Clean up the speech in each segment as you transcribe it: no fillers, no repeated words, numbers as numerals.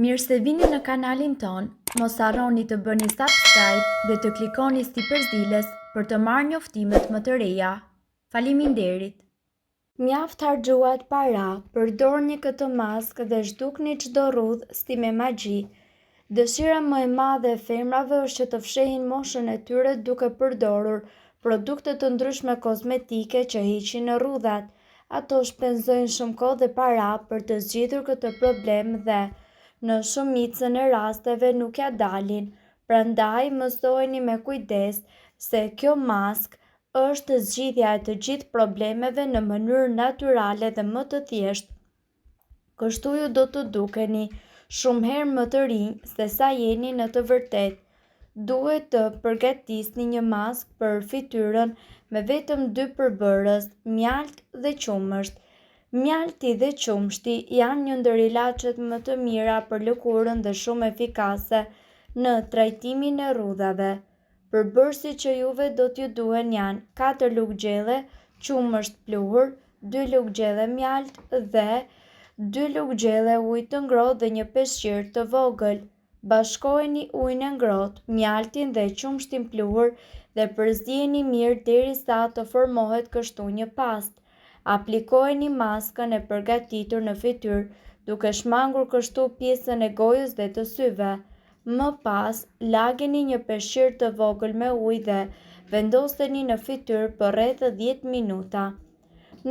Mirë se vini në kanalin ton, mos harroni të bëni subscribe dhe të klikoni si përzieles për të marrë njoftimet më të reja. Faleminderit! Mjaft harxhuat para, përdorni këtë maskë dhe zhdukni çdo rrudhë si me magji. Dëshira më e madhe e femrave është që të fshehin moshën e tyre duke përdorur produkte të ndryshme kozmetike që hiqin në rrudhat. Ato shpenzojnë shumë kohë dhe para për të zgjidhur këtë problem dhe në shumicën e rasteve nuk ja dalin, prandaj mësojeni me kujdes se kjo maskë është zgjidhja e të gjithë problemeve në mënyrë natyrale dhe më të thjeshtë. Kështu ju do të dukeni shumë herë më të rinj se sa jeni në të vërtetë. Duhet të përgatisni një maskë për fytyrën me vetëm 2 përbërës, mjalt dhe qumësht. Mjalti dhe qumshti janë një ndër ilaçet më të mira për lëkurën dhe shumë efikase në trajtimin e rrudhave. Përbërësit që juve do t'ju duhen janë 4 lugë gjelle qumësht pluhur, 2 lugë gjelle mjalt dhe 2 lugë gjelle ujë të ngrohtë dhe një peshqir të vogël. Bashkojeni ujin e ngrohtë, mjaltin dhe qumshtin pluhur dhe përzieni mirë derisa të formohet kështu një pastë. Aplikojeni maskën e përgatitur në fytyrë, duke shmangur kështu pjesën e gojës dhe të syve. Më pas, lageni një peshqir të vogël me ujë dhe vendoseni në fytyrë për rreth 10 minuta.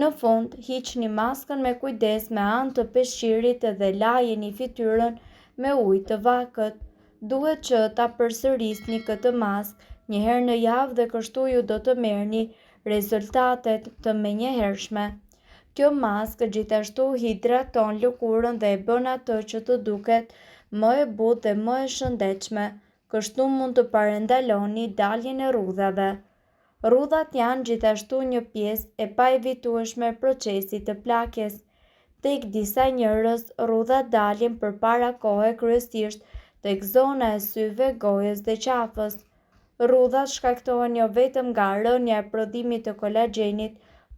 Në fund, hiqni maskën me kujdes me anë të peshqirit dhe lajeni fytyrën me ujë të vakët. Duhet që ta përsërisni këtë maskë një herë në javë dhe kështu ju do të merrni rezultatet të menjëhershme. Kjo maskë gjithashtu hidraton lëkurën dhe e bën atë që të duket më e butë dhe më e shëndetshme. Kështu mund të parandaloni daljen e rrudhave. Rrudhat janë gjithashtu një pjesë e paevitueshme e procesit të plakjes. Tek disa njerëz, rrudhat dalin përpara kohe kryesisht tek zona e syve, gojës dhe qafës. Rrudhat shkaktohen jo vetëm nga rënja e prodhimit të kolagjenit,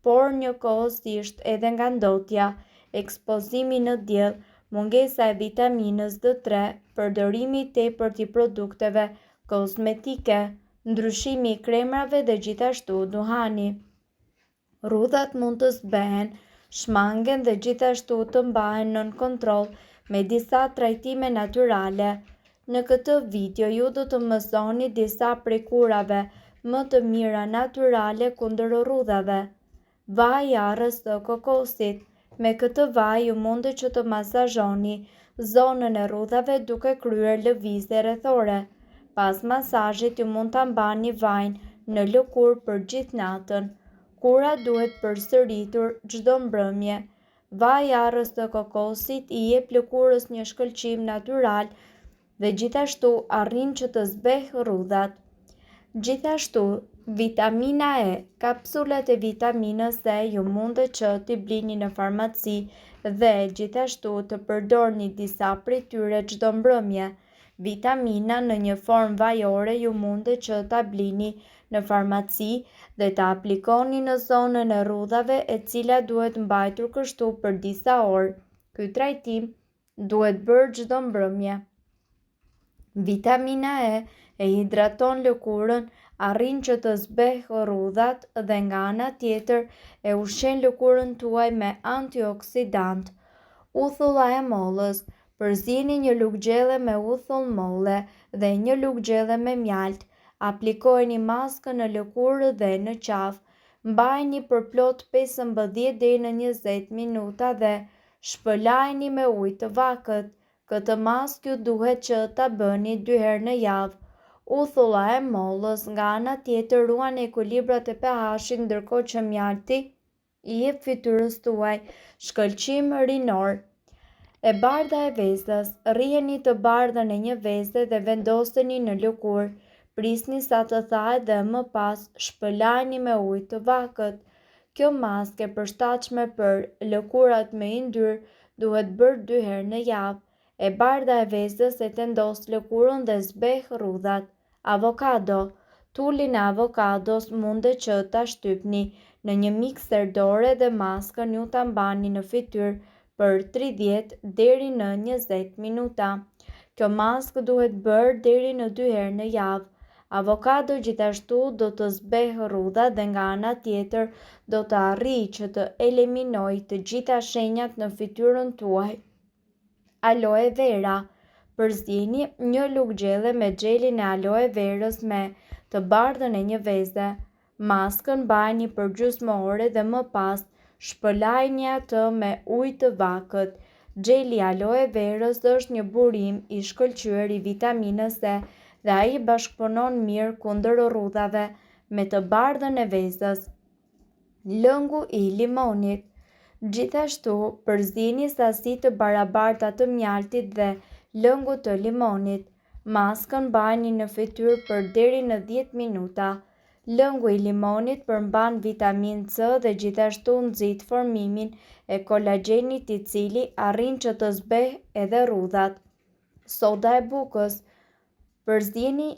por njëkohësisht edhe nga ndotja, ekspozimi në diell, mungesa e vitaminës D3, përdorimi i tepërt i produkteve kozmetike, ndryshimi i kremrave dhe gjithashtu duhani. Rrudhat mund të zbehen, shmangen dhe gjithashtu të mbahen nën kontroll me disa trajtime natyrale. Në këtë video ju do të mësoni disa prej kurave më të mira natyrale kundër rrudhave. Vaj i arrës të kokosit. Me këtë vaj ju mundet që të masazhoni zonën e rrudhave duke kryer lëvizje rrethore. Pas masazhit ju mund ta mbani vajin në lëkurë për gjithë natën. Kura duhet përsëritur çdo mbrëmje. Vaji i arrës të kokosit i jep lëkurës një shkëlqim natyral dhe gjithashtu arrin që të zbehë rrudhat. Gjithashtu, vitamina E, kapsulat e vitaminës E ju mundet që t'i blini në farmaci dhe gjithashtu të përdorni disa prej tyre çdo mbrëmje. Vitamina në një formë vajore ju mundet që ta blini në farmaci dhe ta aplikoni në zonën e rrudhave e cila duhet mbajtur kështu për disa orë. Ky trajtim duhet bërë çdo mbrëmje. Vitamina E hidraton lëkurën, arrin që të zbehë rrudhat dhe nga ana tjetër e ushqen lëkurën tuaj me antioksidant. Uthulla e mollës. Përzieni një lugë gjelle me uthull molle dhe një lugë gjelle me mjalt. Aplikojeni maskën në lëkurë dhe në qafë. Mbajini për plot 15 deri në 20 minuta dhe shpëlajini me ujë të vakët. Këtë maskë ju duhet që ta bëni 2 herë në javë. Uthulla e mollës nga ana tjetër ruan ekuilibrat e pH-it ndërkohë që mjalti i jep fytyrës tuaj shkëlqim rinor. E bardha e vezës. Rriheni të bardhën e një veze dhe vendoseni në lëkurë. Prisni sa të thahet dhe më pas shpëlajini me ujë të vakët. Kjo maskë e përshtatshme për lëkurat me yndyrë duhet bërë 2 herë në javë. E bardha e vezës e tendos lëkurën dhe zbehë rrudhat. Avokado. Tulin e avokados mundet që ta shtypni në një mikser dore dhe maskën ju ta mbani në fytyrë për 30 deri në 20 minuta. Kjo maskë duhet bërë deri në 2 herë në javë. Avokado gjithashtu do të zbehë rrudha dhe nga ana tjetër do të arrijë që të eliminojë të gjitha shenjat në fytyrën tuaj. Aloe vera. Përzieni një lugë gjelle me xhelin e aloe verës me të bardhën e një veze. Maskën mbajini për gjysmë ore dhe më pas shpëlajini atë me ujë të vakët. Xheli aloe verës është një burim i shkëlqyer i vitaminës C dhe ai bashkëpunon mirë kundër rrudhave me të bardhën e vezës. Lëngu i limonit. Gjithashtu, përzieni sasi të barabarta të mjaltit dhe lëngut të limonit. Maskën mbajini në fytyrë për deri në 10 minuta. Lëngu i limonit përmban vitaminë C dhe gjithashtu nxit formimin e kolagjenit i cili arrin që të zbehë edhe rrudhat. Soda e bukës. Përzieni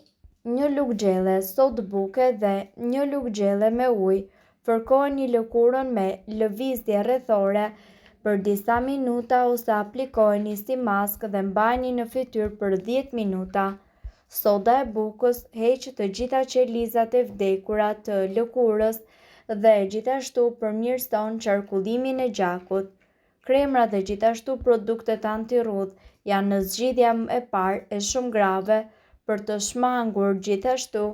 një lugë gjelle sodë buke dhe një lugë gjelle me ujë. Fërkoheni lëkurën me lëvizje rrethore për disa minuta ose aplikojeni si maskë dhe mbajini në fytyrë për 10 minuta. Soda e bukës heq të gjitha qelizat e vdekura të lëkurës dhe gjithashtu përmirëson qarkullimin e gjakut. Kremrat dhe gjithashtu produktet antirrudhë janë në zgjidhja e parë e shumë grave për të shmangur gjithashtu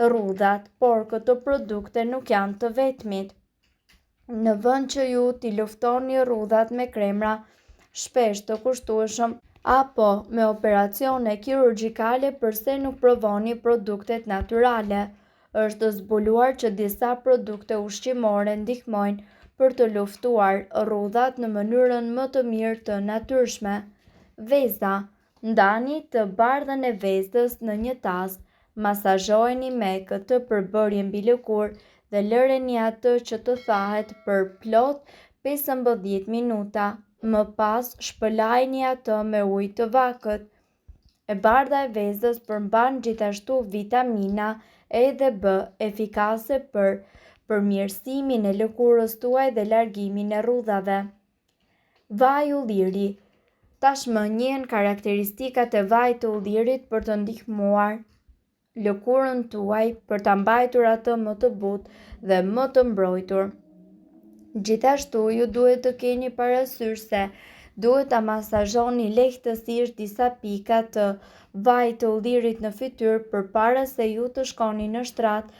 rrudhat, por këto produkte nuk janë të vetmit. Në vend që ju t'i luftoni rrudhat me kremra shpesh të kushtueshëm apo me operacione kirurgjikale, pse nuk provoni produktet natyrale? Është zbuluar që disa produkte ushqimore ndihmojnë për të luftuar rrudhat në mënyrën më të mirë të natyrshme. Veza. Ndani të bardhën e vezës në një tas, masazhojeni me këtë përbërje mbi lëkurë dhe lëreni atë që të thahet për plot 15 minuta. Më pas shpëlajini atë me ujë të vakët. E bardha e vezës përmban gjithashtu vitamina E dhe B, efikase për përmirësimin e lëkurës tuaj dhe largimin e rrudhave. Vaj ulliri. Tashmë njihen karakteristikat e vajit të ullirit për të ndihmuar lëkurën tuaj për ta mbajtur atë më të butë dhe më të mbrojtur. Gjithashtu, ju duhet të keni parasysh se duhet ta masazhoni lehtësisht disa pika të vajit të ullirit në fytyrë përpara se ju të shkoni në shtrat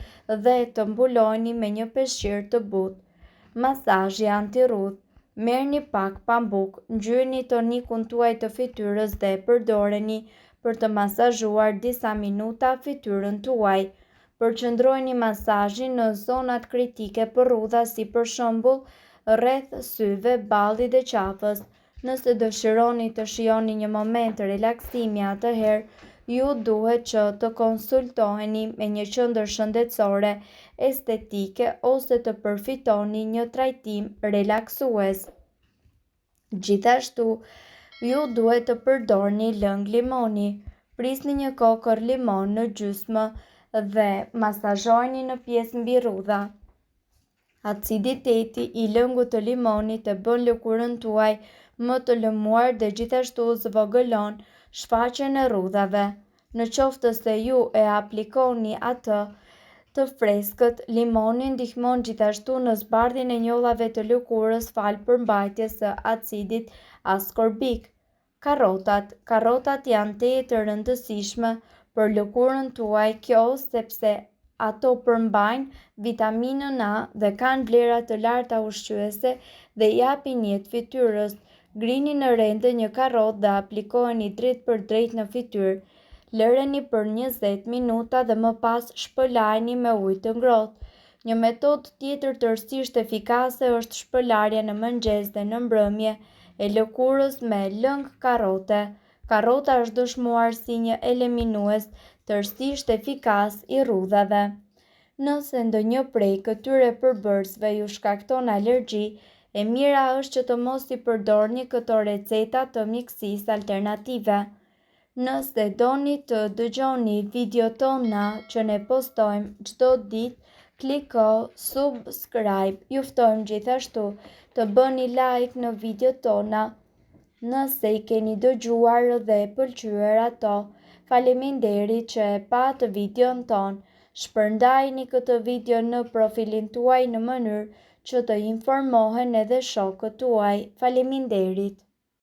dhe të mbulojeni me një peshqir të butë. Masazhi antirrudhë. Merrni pak pambuk, ngjyrni tonikun tuaj të fytyrës dhe përdoreni për të masazhuar disa minuta fytyrën tuaj. Përqendrojeni masazhin në zonat kritike për rrudha, si për shembull rreth syve, ballit dhe qafës. Nëse dëshironi të shijoni një moment relaksimi, atëherë ju duhet që të konsultoheni me një qendër shëndetësore estetike ose të përfitoni një trajtim relaksues. Gjithashtu, ju duhet të përdorni lëng limoni. Prisni një kokër limon në gjysmë dhe masazhojeni në pjesë mbi rrudha. Aciditeti i lëngut të limonit e bën lëkurën tuaj më të lëmuar dhe gjithashtu zvogëlon shfaqjen e rrudhave. Në qoftë se ju e aplikoni atë të freskët, limoni ndihmon gjithashtu në zbardhjen e njollave të lëkurës fal përmbajtjes së acidit askorbik. Karrotat. Karrotat janë të rëndësishme për lëkurën tuaj, kjo sepse ato përmbajnë vitaminën A dhe kanë vlera të larta ushqyese dhe japin jetë fytyrës. Grini në rende një karrotë dhe aplikojeni drejt për drejt në fytyrë. Lëreni për 20 minuta dhe më pas shpëlajeni me ujë të ngrohtë. Një metodë tjetër tërësisht efikase është shpëlarja në mëngjes dhe në mbrëmje e lëkurës me lëng karrote. Karrota është dëshmuar si një eliminues tërësisht efikas i rrudhave. Nëse ndonjë prej këtyre përbërësve ju shkakton alergji, e mira është që të mos i përdorni këto receta të mjekësisë alternative. Nëse doni të dëgjoni video tona që ne postojmë çdo ditë, kliko subscribe. Ju ftojmë gjithashtu të bëni like në video tona nëse i keni dëgjuar dhe pëlqyer ato. Faleminderit që e patë videon ton. Shpërndajni këtë video në profilin tuaj në mënyrë që të informohen edhe shokët tuaj. Faleminderit.